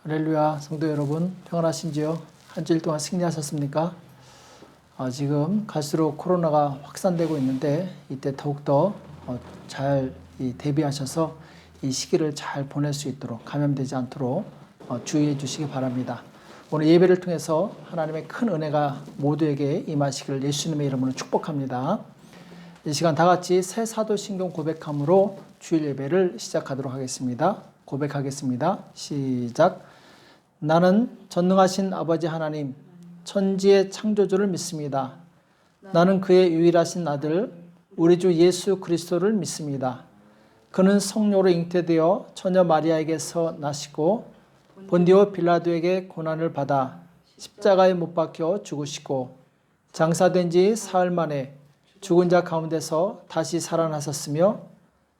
할렐루야, 성도 여러분, 평안하신지요? 한 주일 동안 승리하셨습니까? 지금 갈수록 코로나가 확산되고 있는데 이때 더욱더 잘 대비하셔서 이 시기를 잘 보낼 수 있도록, 감염되지 않도록 주의해 주시기 바랍니다. 오늘 예배를 통해서 하나님의 큰 은혜가 모두에게 임하시기를 예수님의 이름으로 축복합니다. 이 시간 다 같이 새 사도신경 고백함으로 주일 예배를 시작하도록 하겠습니다. 고백하겠습니다. 시작. 나는 전능하신 아버지 하나님, 천지의 창조주를 믿습니다. 나는 그의 유일하신 아들, 우리 주 예수 그리스도를 믿습니다. 그는 성령으로 잉태되어 처녀 마리아에게서 나시고 본디오 빌라도에게 고난을 받아 십자가에 못 박혀 죽으시고 장사된 지 사흘 만에 죽은 자 가운데서 다시 살아나셨으며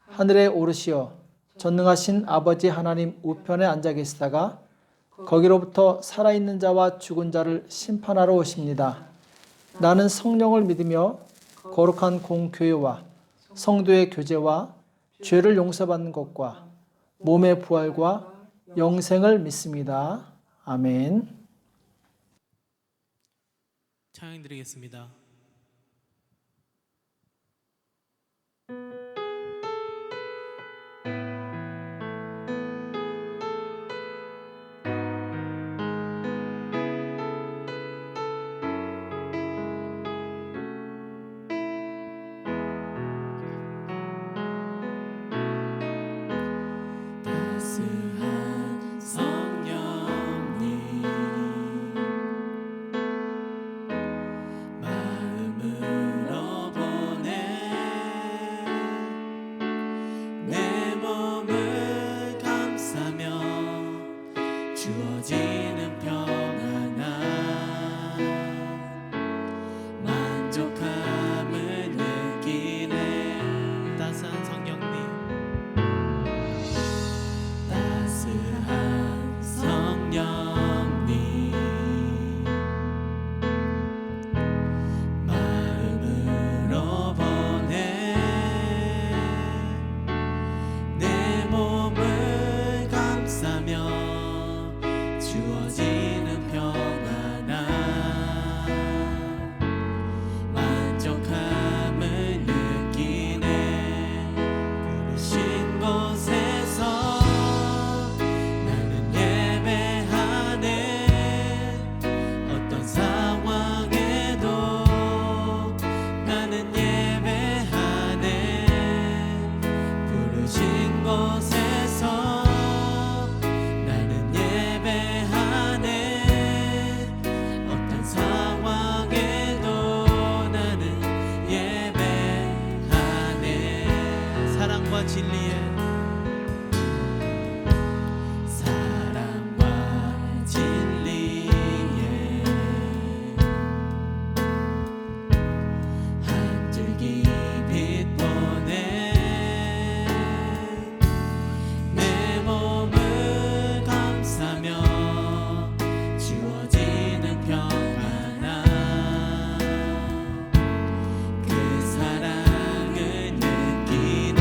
하늘에 오르시어 전능하신 아버지 하나님 우편에 앉아 계시다가 거기로부터 살아있는 자와 죽은 자를 심판하러 오십니다. 나는 성령을 믿으며 거룩한 공교회와 성도의 교제와 죄를 용서받는 것과 몸의 부활과 영생을 믿습니다. 아멘. 찬양드리겠습니다. 따스한 성령님 마음으로 보내 내 몸을 감싸며 주어지는 평안함 만족함을 느끼네. 따스한 성령님 따스한 성령님 마음으로 보내 내 몸을 감싸며 주어지는 평안함 만족함을 느끼네. 부르신 곳에서 나는 예배하네. 어떤 상황에도 나는 예배하네. 부르신 곳에서 나는 예배하네. 어떤 상황에도 나는 예배하네. 사랑과 진리에 사랑과 진리에 한 줄기 빛 보내 내 몸을 감싸며 주어지는 평안함 그 사랑을 느끼네.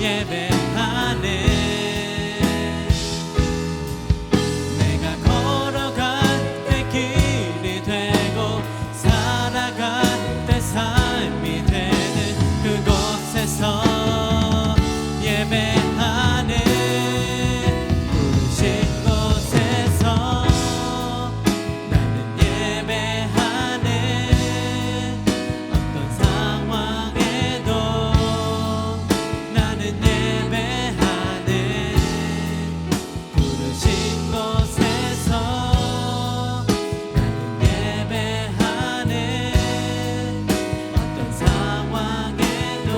예배하네. 내가 걸어갈 때 길이 되고 살아갈 때 삶이 되는 그곳에서 예배하네. 부르신 곳에서 나는 예배하네. 어떤 상황에도 나는 예배하네. 부르신 곳에서 나는 예배하네. 어떤 상황에도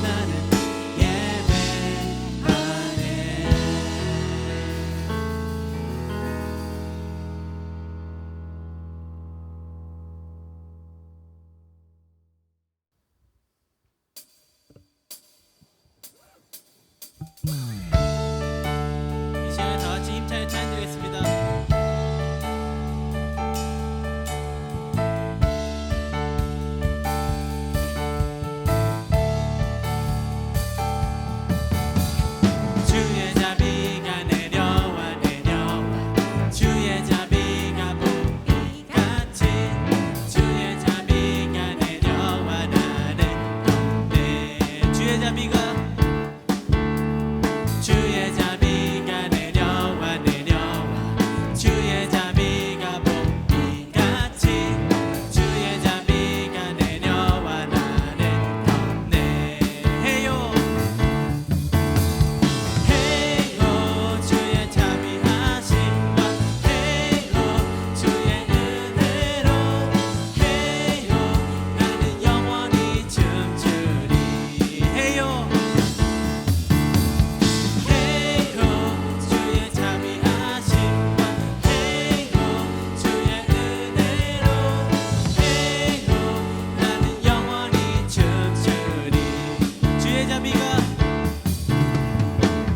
나는 이 시간에 다 같이 힘차게 찬양드리겠습니다. 주의 자비가 내려와 내려와 주의 자비가 보이같이 주의 자비가 내려와 나를 돕네. 주의 자비가 내려와 내려와 주의 자비가 보이같이 주의 자비가 내려와 나를 덮네. 해요 해요 주의 자비하심과 해요 주의 은혜로 해요 나는 영원히 춤추리. 해요 주의 자비하심과 해요 주의 은혜로 해요 나는 영원히 춤추리.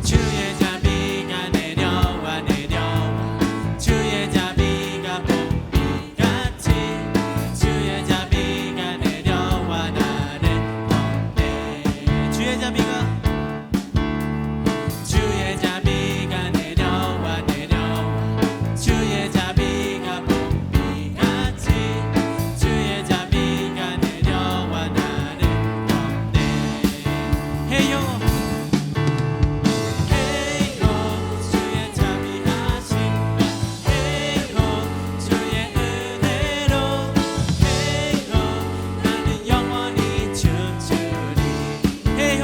주의 자비가 내려와 내려와 주의 자비가 보이같이 주의 자비가 내려와 나를 덮네. 주의 자비가 내려와 내려와 주의 자비가 보이같이 주의 자비가 내려와 나를 덮네. 해요 주의 자비하심과 해요 주의 은혜로 해요 나는 영원히 춤추리. 해요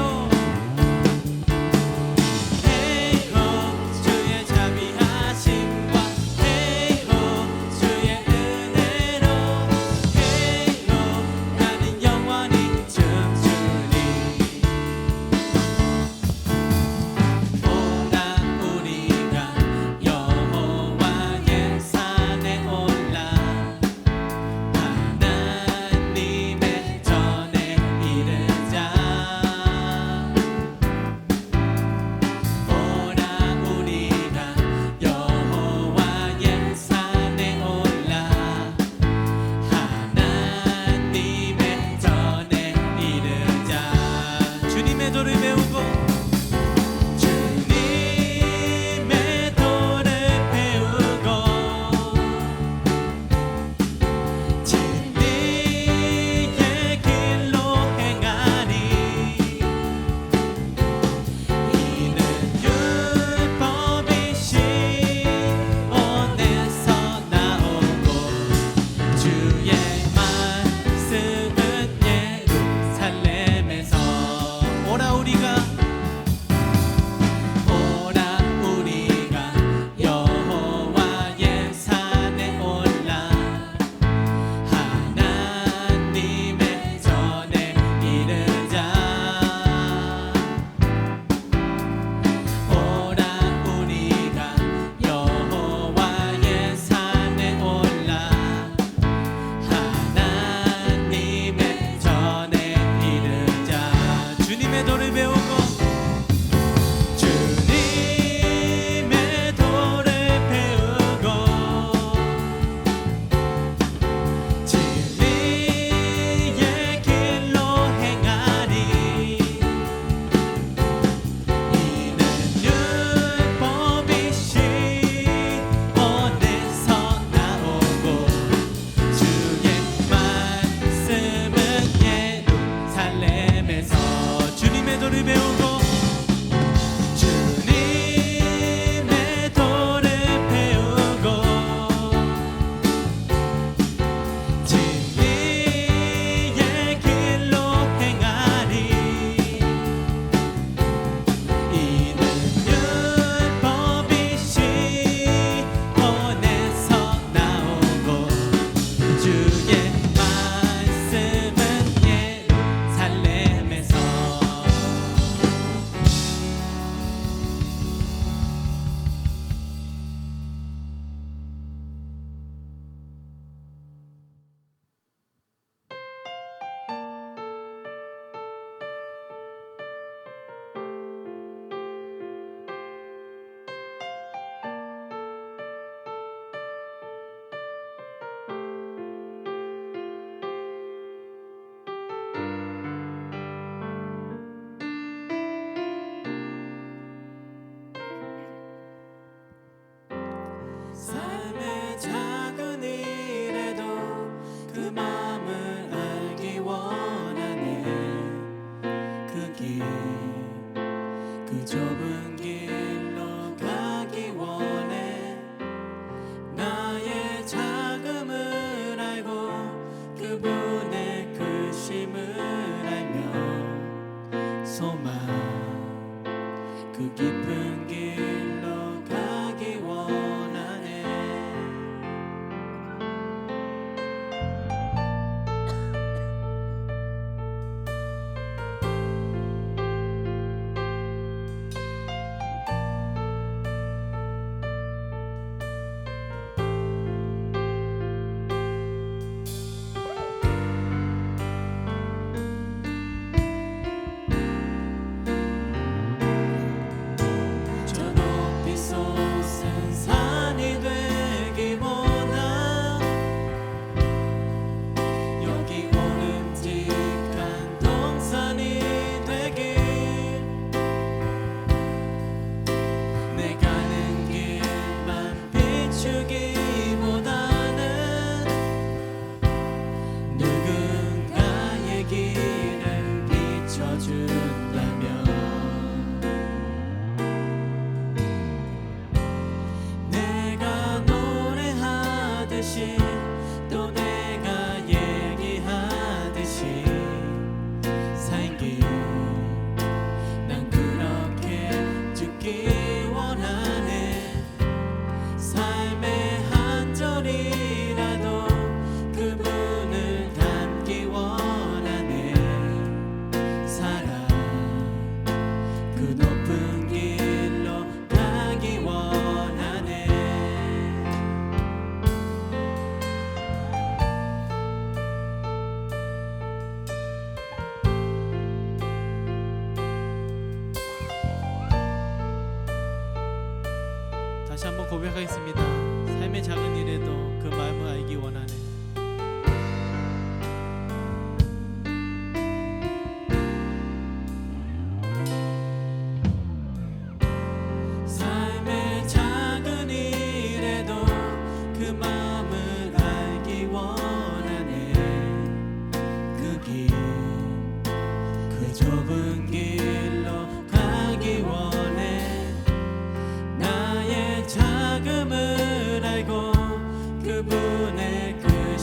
주의 자비하심과 해요 주의 은혜로 해요 나는 영원히 춤추리. 오라 우리가 여호와의 산에 올라 하나님의 전에 이르자. 오라 우리가 여호와의 산에 올라 하나님의 전에 이르자. 주님의 도를 배우고 주님의 도를 배우고 진리의 길로 행하니 이는 율법이 시온에서 나오고 주의 말씀은 예루살렘에서. 오라 우리가 여호와의 산에 올라 하나님의 전에 이르자. 오라 우리가 여호와의 산에 올라 하나님의 전에 이르자. 주님의 도를 배우고 주님의 도를 배우고 진리의 길로 행하니 도를 배우고 주님의 도를 배우고 진리의 길로 행하리 이는 율법이 시온에서 나오고 주의 말씀은 예루살렘에서 삶의 작은 일에도 그 마음을 알기 원하네 그 길, 그 좁은 길로 가기 원해 나의 자금을 알고 그분의 크심을 알며 소망 그 깊은 길로 가기 원하네 저 높이 솟은 산이 되기보다 여기 오름직한 동산이 되길 내 가는 길만 비추기보다는 누군가의 길을 비춰준다면 내가 노래하듯이 또 내가 얘기하듯이 살길 난 그렇게 죽기 원하네 삶의 한 절이라도 그분을 닮기 원하네 사랑 그 높은 길로 가기 원하네 다시 한번 고백하겠습니다. 삶의 작은 일에도 그 마음을 알기 원하네 삶의 작은 일에도 그 마음을 알기 원하네 그 길, 그 좁은 길로 가기 원해 나의 자금을 알고 그분의 그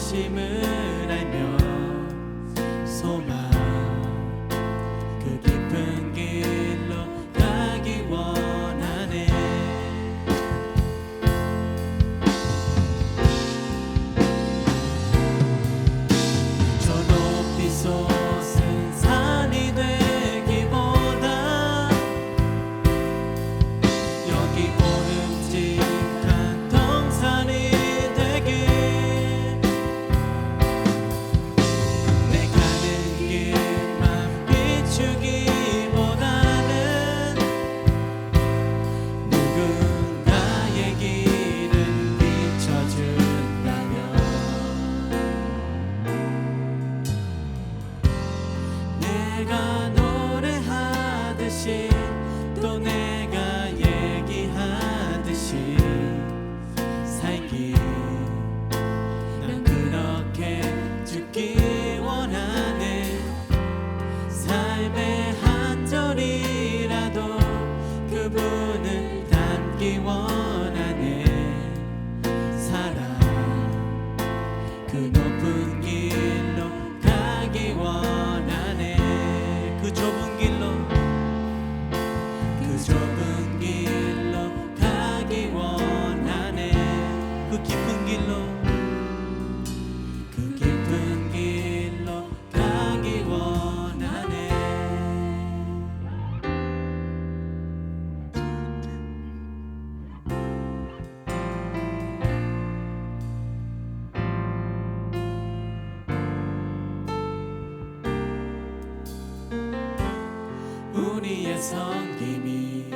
우리의 섬김이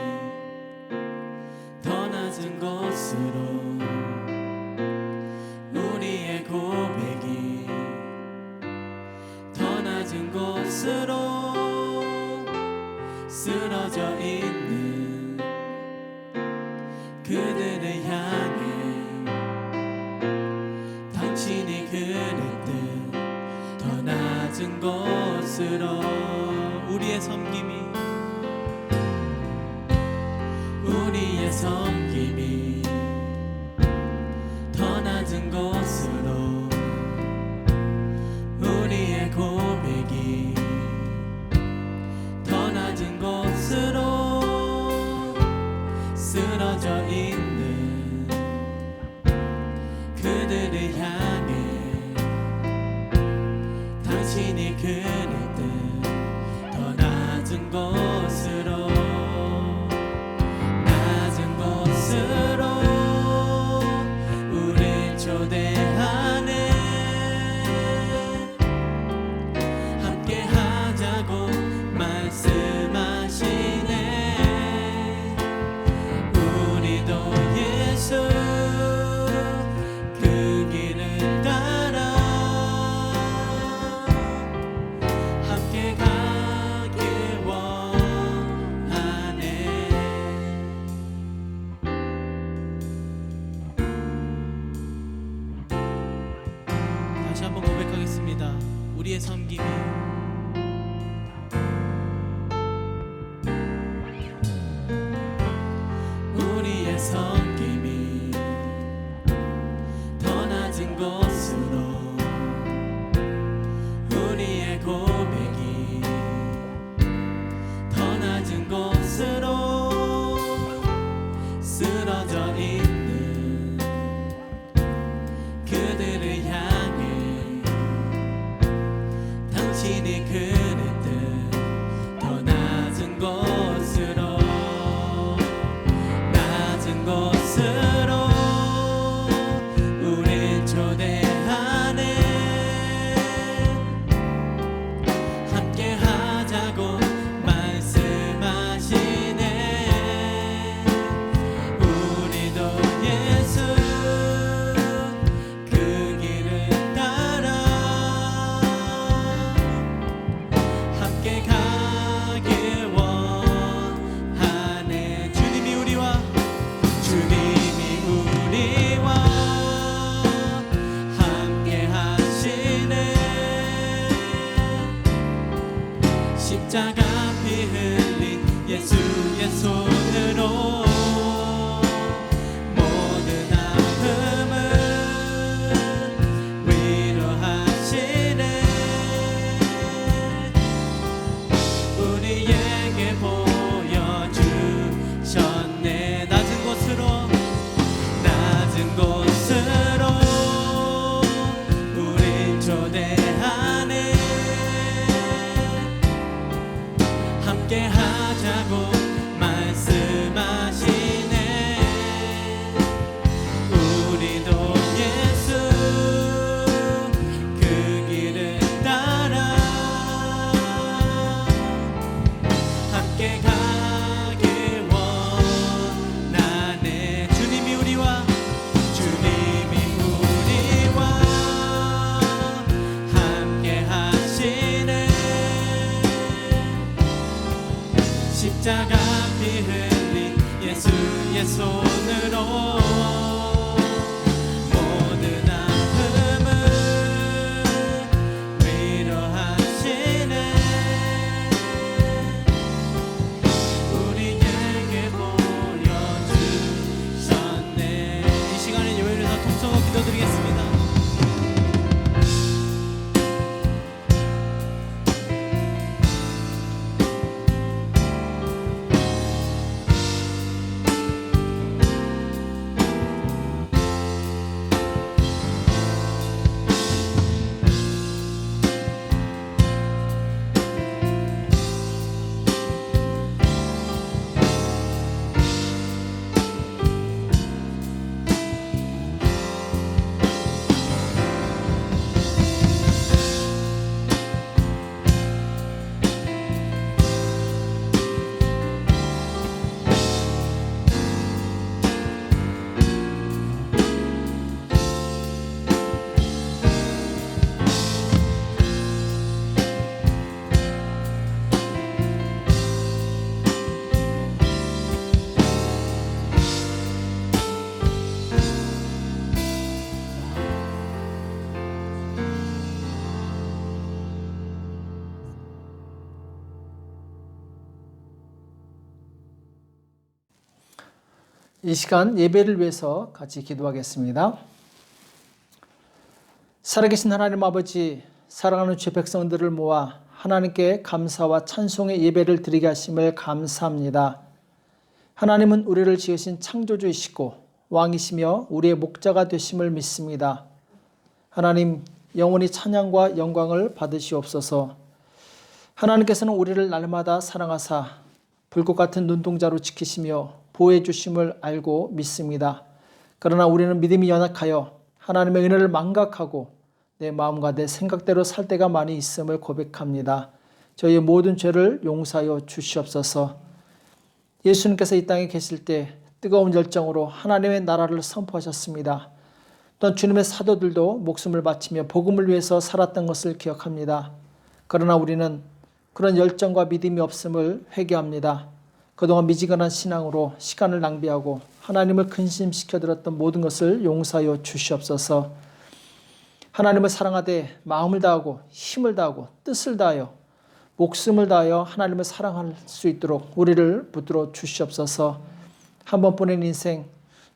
더 낮은 곳으로, 우리의 고백이 더 낮은 곳으로 쓰러져 있는 그들을 향해 당신이 그랬듯 더 낮은 곳으로, 우리의 섬김이 더 낮은 곳으로, 우리의 고백이 더 낮은 곳으로 쓰러져 있는 그들을 향해 당신이 그랬듯 더 낮은 곳으로, 낮은 곳으로 우릴 초대하네. 함께 하자고 말씀하시네. 우리도 예수 그 길을 따라 함께 가길 원하네. 다시 한번 고백하겠습니다. 우리의 섬김이 우리의 섬김이 더 낮은 곳으로, 우리의 고백이 더 낮은 곳으로 쓰러져 있는 그들을 향해 당신이 그랬듯 더 낮은 곳으로, 낮은 곳으로 우릴 초대하네. 함께 하자고 말씀하시네. 우리도 예수 그 길을 따라 함께 가길 원하네. 주님이 우리와 함께 하시네. 십자가 피 흘린 예수의 손으로 모든 아픔을 위로하시네. 우리에게 보여주셨네. 낮은 곳으로, 낮은 곳으로 우릴 초대하네. 함께 하자고 말씀하시네. 우리도 예수 그 길을 따라 함께 가길 원하네. 주님이 우리와 함께 하시네. 십자가 피 흘린 예수의 손으로 모든 아픔을 위로하시네. 우리에게 보여주셨네. 이 시간에 예배를 다 통성으로 기도드리겠습니다. 이 시간 예배를 위해서 같이 기도하겠습니다. 살아계신 하나님 아버지, 사랑하는 주의 백성들을 모아 하나님께 감사와 찬송의 예배를 드리게 하심을 감사합니다. 하나님은 우리를 지으신 창조주이시고 왕이시며 우리의 목자가 되심을 믿습니다. 하나님, 영원히 찬양과 영광을 받으시옵소서. 하나님께서는 우리를 날마다 사랑하사 불꽃 같은 눈동자로 지키시며 보호해 주심을 알고 믿습니다. 그러나 우리는 믿음이 연약하여 하나님의 은혜를 망각하고 내 마음과 내 생각대로 살 때가 많이 있음을 고백합니다. 저희의 모든 죄를 용서하여 주시옵소서. 예수님께서 이 땅에 계실 때 뜨거운 열정으로 하나님의 나라를 선포하셨습니다. 또한 주님의 사도들도 목숨을 바치며 복음을 위해서 살았던 것을 기억합니다. 그러나 우리는 그런 열정과 믿음이 없음을 회개합니다. 그동안 미지근한 신앙으로 시간을 낭비하고 하나님을 근심시켜드렸던 모든 것을 용서하여 주시옵소서. 하나님을 사랑하되 마음을 다하고 힘을 다하고 뜻을 다하여 목숨을 다하여 하나님을 사랑할 수 있도록 우리를 붙들어 주시옵소서. 한 번뿐인 인생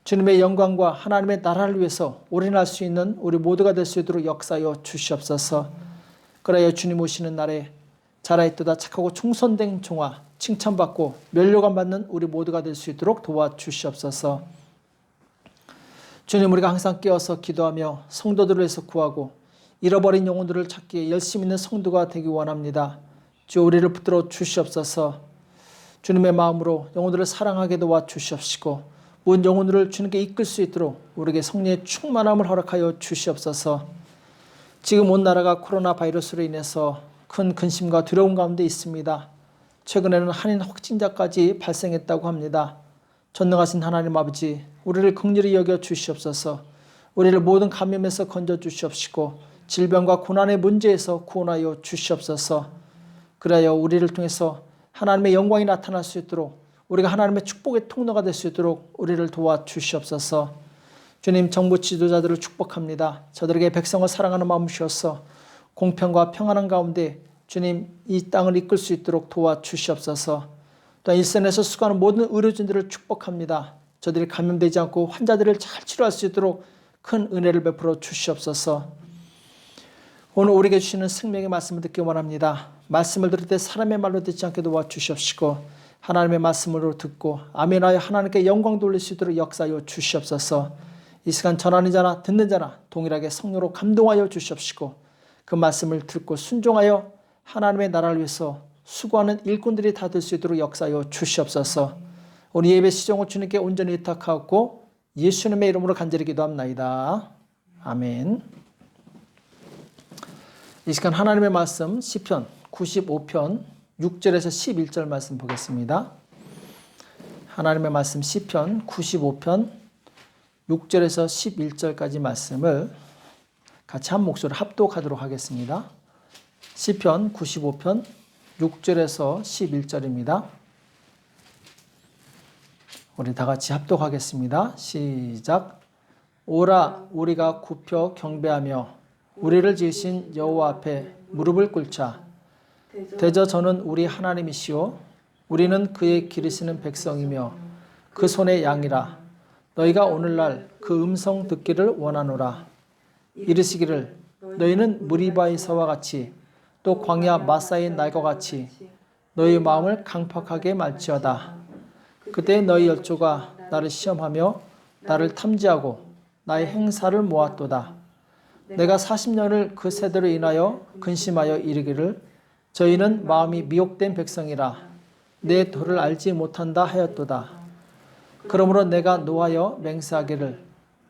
주님의 영광과 하나님의 나라를 위해서 올인할 수 있는 우리 모두가 될 수 있도록 역사하여 주시옵소서. 그래야 주님 오시는 날에 자라있도다 착하고 충성된 종아 칭찬받고 면류관 받는 우리 모두가 될 수 있도록 도와주시옵소서. 주님, 우리가 항상 깨어서 기도하며 성도들을 위해서 구하고 잃어버린 영혼들을 찾기에 열심히 있는 성도가 되기 원합니다. 주, 우리를 붙들어 주시옵소서. 주님의 마음으로 영혼들을 사랑하게 도와주시옵시고 모든 영혼들을 주님께 이끌 수 있도록 우리에게 성령의 충만함을 허락하여 주시옵소서. 지금 온 나라가 코로나 바이러스로 인해서 큰 근심과 두려움 가운데 있습니다. 최근에는 한인 확진자까지 발생했다고 합니다. 전능하신 하나님 아버지, 우리를 긍휼히 여겨 주시옵소서. 우리를 모든 감염에서 건져 주시옵시고 질병과 고난의 문제에서 구원하여 주시옵소서. 그래야 우리를 통해서 하나님의 영광이 나타날 수 있도록 우리가 하나님의 축복의 통로가 될 수 있도록 우리를 도와주시옵소서. 주님, 정부 지도자들을 축복합니다. 저들에게 백성을 사랑하는 마음 주셔서 공평과 평안한 가운데 주님, 이 땅을 이끌 수 있도록 도와주시옵소서. 또한 일선에서 수고하는 모든 의료진들을 축복합니다. 저들이 감염되지 않고 환자들을 잘 치료할 수 있도록 큰 은혜를 베풀어 주시옵소서. 오늘 우리에게 주시는 생명의 말씀을 듣기 원합니다. 말씀을 들을 때 사람의 말로 듣지 않게 도와주시옵시고 하나님의 말씀으로 듣고 아멘하여 하나님께 영광 돌릴 수 있도록 역사하여 주시옵소서. 이 시간 전하는 자나 듣는 자나 동일하게 성령으로 감동하여 주시옵시고 그 말씀을 듣고 순종하여 하나님의 나라를 위해서 수고하는 일꾼들이 다 될 수 있도록 역사하여 주시옵소서. 우리 예배 시종을 주님께 온전히 의탁하고 예수님의 이름으로 간절히 기도합나이다. 아멘. 이 시간 하나님의 말씀 시편 95편 6절에서 11절 말씀 보겠습니다. 하나님의 말씀 시편 95편 6절에서 11절까지 말씀을 같이 한 목소리로 합독하도록 하겠습니다. 시편 95편 6절에서 11절입니다. 우리 다 같이 합독하겠습니다. 시작. 오라, 우리가 굽혀 경배하며 우리를 지으신 여호와 앞에 무릎을 꿇자. 대저 저는 우리 하나님이시오. 우리는 그의 기르시는 백성이며 그 손의 양이라. 너희가 오늘날 그 음성 듣기를 원하노라. 이르시기를 너희는 무리바에서와 같이 또 광야 마사의 날과 같이 너희 마음을 강팍하게 말지어다. 그때 너희 열조가 나를 시험하며 나를 탐지하고 나의 행사를 모았도다. 내가 40년을 그 세대로 인하여 근심하여 이르기를 저희는 마음이 미혹된 백성이라 내 도를 알지 못한다 하였도다. 그러므로 내가 노하여 맹세하기를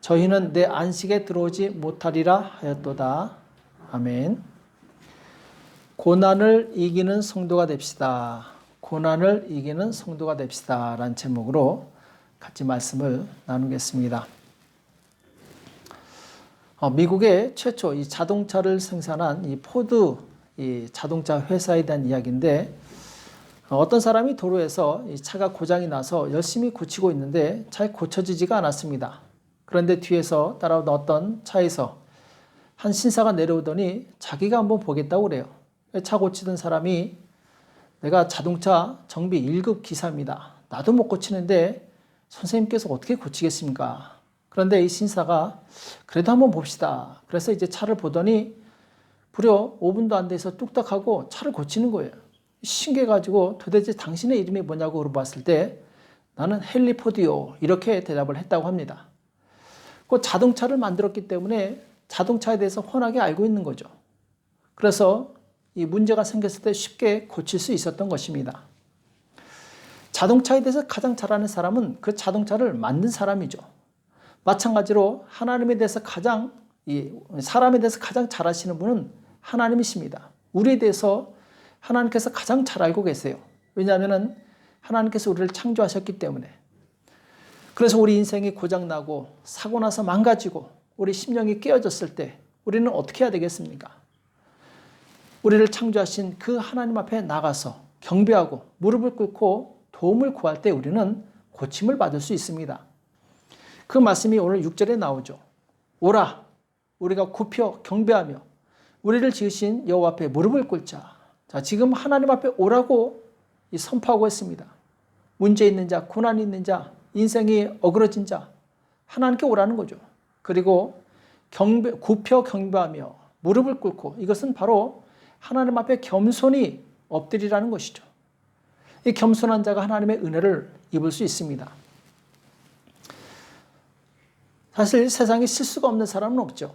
저희는 내 안식에 들어오지 못하리라 하였도다. 아멘. 고난을 이기는 성도가 됩시다. 고난을 이기는 성도가 됩시다. 라는 제목으로 같이 말씀을 나누겠습니다. 미국의 최초 이 자동차를 생산한 이 포드 이 자동차 회사에 대한 이야기인데 어떤 사람이 도로에서 이 차가 고장이 나서 열심히 고치고 있는데 잘 고쳐지지가 않았습니다. 그런데 뒤에서 따라오던 어떤 차에서 한 신사가 내려오더니 자기가 한번 보겠다고 그래요. 차 고치던 사람이 내가 자동차 정비 1급 기사입니다. 나도 못 고치는데 선생님께서 어떻게 고치겠습니까? 그런데 이 신사가 그래도 한번 봅시다. 그래서 이제 차를 보더니 무려 5분도 안 돼서 뚝딱하고 차를 고치는 거예요. 신기해가지고 도대체 당신의 이름이 뭐냐고 물어봤을 때 나는 헨리 포드요. 이렇게 대답을 했다고 합니다. 그 자동차를 만들었기 때문에 자동차에 대해서 훤하게 알고 있는 거죠. 그래서 이 문제가 생겼을 때 쉽게 고칠 수 있었던 것입니다. 자동차에 대해서 가장 잘 아는 사람은 그 자동차를 만든 사람이죠. 마찬가지로 하나님에 대해서 사람에 대해서 가장 잘 아시는 분은 하나님이십니다. 우리에 대해서 하나님께서 가장 잘 알고 계세요. 왜냐하면 하나님께서 우리를 창조하셨기 때문에. 그래서 우리 인생이 고장나고 사고 나서 망가지고 우리 심령이 깨어졌을 때 우리는 어떻게 해야 되겠습니까? 우리를 창조하신 그 하나님 앞에 나가서 경배하고 무릎을 꿇고 도움을 구할 때 우리는 고침을 받을 수 있습니다. 그 말씀이 오늘 6절에 나오죠. 오라, 우리가 굽혀 경배하며 우리를 지으신 여호와 앞에 무릎을 꿇자. 자, 지금 하나님 앞에 오라고 선포하고 있습니다. 문제 있는 자, 고난이 있는 자, 인생이 어그러진 자, 하나님께 오라는 거죠. 그리고 굽혀 경배하며 무릎을 꿇고, 이것은 바로 하나님 앞에 겸손히 엎드리라는 것이죠. 이 겸손한 자가 하나님의 은혜를 입을 수 있습니다. 사실 세상에 실수가 없는 사람은 없죠.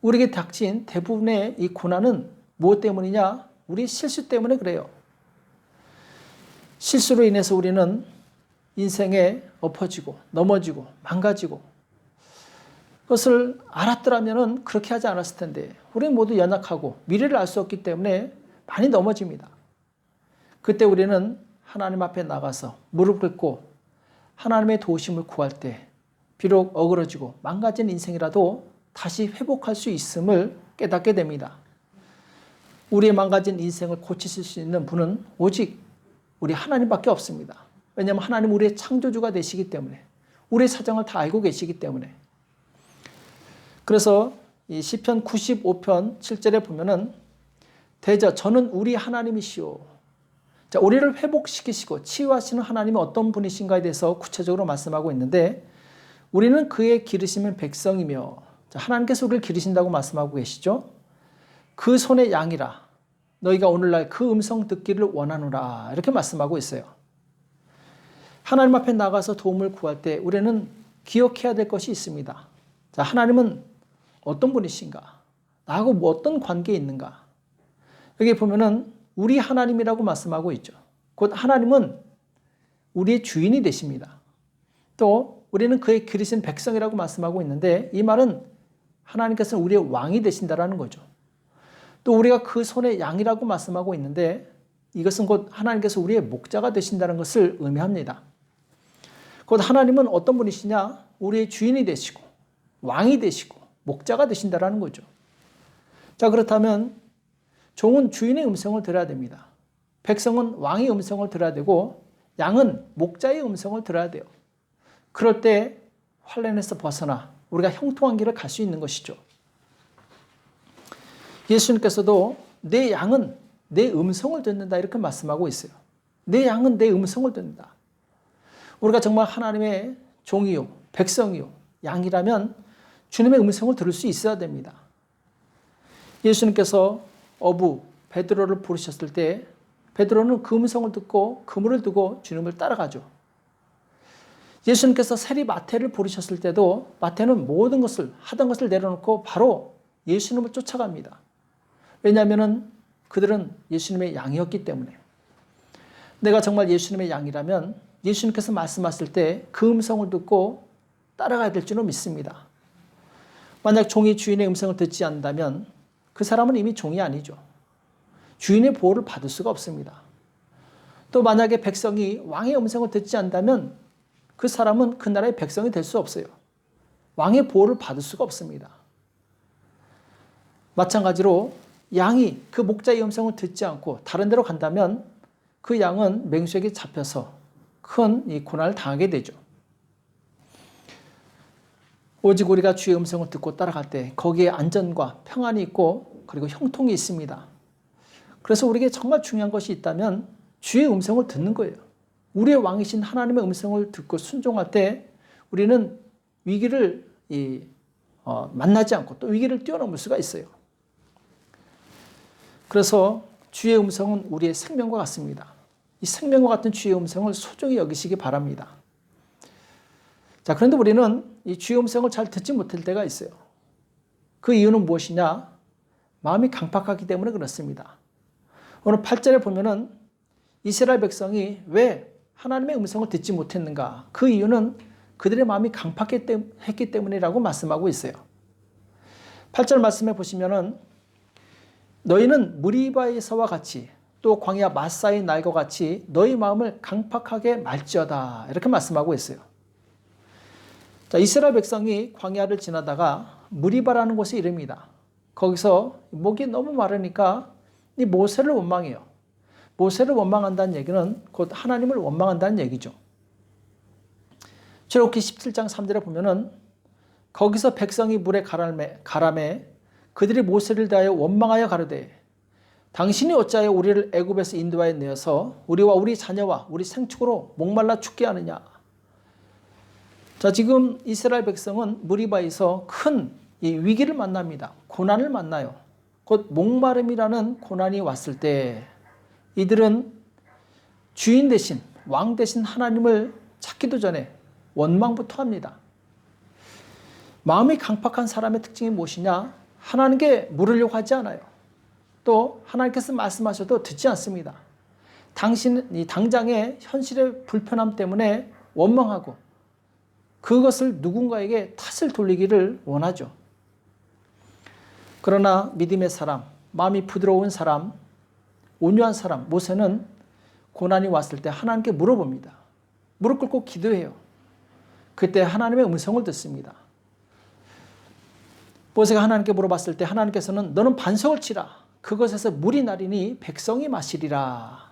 우리에게 닥친 대부분의 이 고난은 무엇 때문이냐? 우리 실수 때문에 그래요. 실수로 인해서 우리는 인생에 엎어지고 넘어지고 망가지고, 그것을 알았더라면 그렇게 하지 않았을 텐데 우리는 모두 연약하고 미래를 알 수 없기 때문에 많이 넘어집니다. 그때 우리는 하나님 앞에 나가서 무릎 꿇고 하나님의 도우심을 구할 때 비록 어그러지고 망가진 인생이라도 다시 회복할 수 있음을 깨닫게 됩니다. 우리의 망가진 인생을 고치실 수 있는 분은 오직 우리 하나님밖에 없습니다. 왜냐하면 하나님 우리의 창조주가 되시기 때문에, 우리의 사정을 다 알고 계시기 때문에. 그래서 이 시편 95편 7절에 보면은 대저 저는 우리 하나님이시오. 자, 우리를 회복시키시고 치유하시는 하나님이 어떤 분이신가에 대해서 구체적으로 말씀하고 있는데, 우리는 그의 기르시는 백성이며, 자, 하나님께서 우리를 기르신다고 말씀하고 계시죠. 그 손의 양이라 너희가 오늘날 그 음성 듣기를 원하노라, 이렇게 말씀하고 있어요. 하나님 앞에 나가서 도움을 구할 때 우리는 기억해야 될 것이 있습니다. 자, 하나님은 어떤 분이신가? 나하고 뭐 어떤 관계에 있는가? 여기 보면은 우리 하나님이라고 말씀하고 있죠. 곧 하나님은 우리의 주인이 되십니다. 또 우리는 그의 기르신 백성이라고 말씀하고 있는데, 이 말은 하나님께서는 우리의 왕이 되신다라는 거죠. 또 우리가 그 손의 양이라고 말씀하고 있는데, 이것은 곧 하나님께서 우리의 목자가 되신다는 것을 의미합니다. 곧 하나님은 어떤 분이시냐? 우리의 주인이 되시고 왕이 되시고 목자가 되신다라는 거죠. 자, 그렇다면 종은 주인의 음성을 들어야 됩니다. 백성은 왕의 음성을 들어야 되고 양은 목자의 음성을 들어야 돼요. 그럴 때 환난에서 벗어나 우리가 형통한 길을 갈 수 있는 것이죠. 예수님께서도 내 양은 내 음성을 듣는다, 이렇게 말씀하고 있어요. 내 양은 내 음성을 듣는다. 우리가 정말 하나님의 종이요, 백성이요, 양이라면 주님의 음성을 들을 수 있어야 됩니다. 예수님께서 어부 베드로를 부르셨을 때 베드로는 그 음성을 듣고 그물을 두고 주님을 따라가죠. 예수님께서 세리 마태를 부르셨을 때도 마태는 모든 것을 하던 것을 내려놓고 바로 예수님을 쫓아갑니다. 왜냐하면 그들은 예수님의 양이었기 때문에. 내가 정말 예수님의 양이라면 예수님께서 말씀하실 때 그 음성을 듣고 따라가야 될 줄은 믿습니다. 만약 종이 주인의 음성을 듣지 않는다면 그 사람은 이미 종이 아니죠. 주인의 보호를 받을 수가 없습니다. 또 만약에 백성이 왕의 음성을 듣지 않는다면 그 사람은 그 나라의 백성이 될 수 없어요. 왕의 보호를 받을 수가 없습니다. 마찬가지로 양이 그 목자의 음성을 듣지 않고 다른 데로 간다면 그 양은 맹수에게 잡혀서 큰 이 고난을 당하게 되죠. 오직 우리가 주의 음성을 듣고 따라갈 때 거기에 안전과 평안이 있고 그리고 형통이 있습니다. 그래서 우리에게 정말 중요한 것이 있다면 주의 음성을 듣는 거예요. 우리의 왕이신 하나님의 음성을 듣고 순종할 때 우리는 위기를 만나지 않고 또 위기를 뛰어넘을 수가 있어요. 그래서 주의 음성은 우리의 생명과 같습니다. 이 생명과 같은 주의 음성을 소중히 여기시기 바랍니다. 자, 그런데 우리는 이 주의 음성을 잘 듣지 못할 때가 있어요. 그 이유는 무엇이냐? 마음이 강팍하기 때문에 그렇습니다. 오늘 8절에 보면은 이스라엘 백성이 왜 하나님의 음성을 듣지 못했는가? 그 이유는 그들의 마음이 강팍했기 때문이라고 말씀하고 있어요. 8절 말씀해 보시면은 너희는 무리바에서와 같이 또 광야 마사의 날과 같이 너희 마음을 강팍하게 말지어다 이렇게 말씀하고 있어요. 자, 이스라엘 백성이 광야를 지나다가 무리바라는 곳에 이릅니다. 거기서 목이 너무 마르니까 이 모세를 원망해요. 모세를 원망한다는 얘기는 곧 하나님을 원망한다는 얘기죠. 출애굽기 17장 3절에 보면은 거기서 백성이 물에 가라매 그들이 모세를 대하여 원망하여 가로되 당신이 어찌하여 우리를 애굽에서 인도하여 내어서 우리와 우리 자녀와 우리 생축으로 목말라 죽게 하느냐. 자, 지금 이스라엘 백성은 무리바에서 큰 이 위기를 만납니다. 고난을 만나요. 곧 목마름이라는 고난이 왔을 때 이들은 주인 대신 왕 대신 하나님을 찾기도 전에 원망부터 합니다. 마음이 강팍한 사람의 특징이 무엇이냐? 하나님께 물으려고 하지 않아요. 또 하나님께서 말씀하셔도 듣지 않습니다. 당장의 현실의 불편함 때문에 원망하고 그것을 누군가에게 탓을 돌리기를 원하죠. 그러나 믿음의 사람, 마음이 부드러운 사람, 온유한 사람, 모세는 고난이 왔을 때 하나님께 물어봅니다. 무릎 꿇고 기도해요. 그때 하나님의 음성을 듣습니다. 모세가 하나님께 물어봤을 때 하나님께서는 너는 반석을 치라. 그것에서 물이 나리니 백성이 마시리라.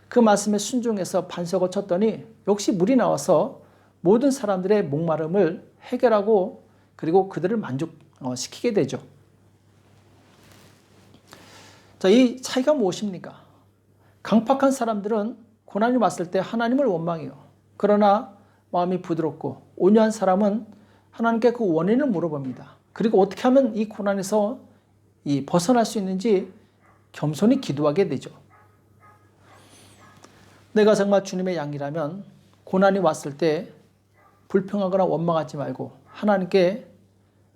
그 말씀에 순종해서 반석을 쳤더니 역시 물이 나와서 모든 사람들의 목마름을 해결하고 그리고 그들을 만족시키게 되죠. 자, 이 차이가 무엇입니까? 강팍한 사람들은 고난이 왔을 때 하나님을 원망해요. 그러나 마음이 부드럽고 온유한 사람은 하나님께 그 원인을 물어봅니다. 그리고 어떻게 하면 이 고난에서 벗어날 수 있는지 겸손히 기도하게 되죠. 내가 정말 주님의 양이라면 고난이 왔을 때 불평하거나 원망하지 말고 하나님께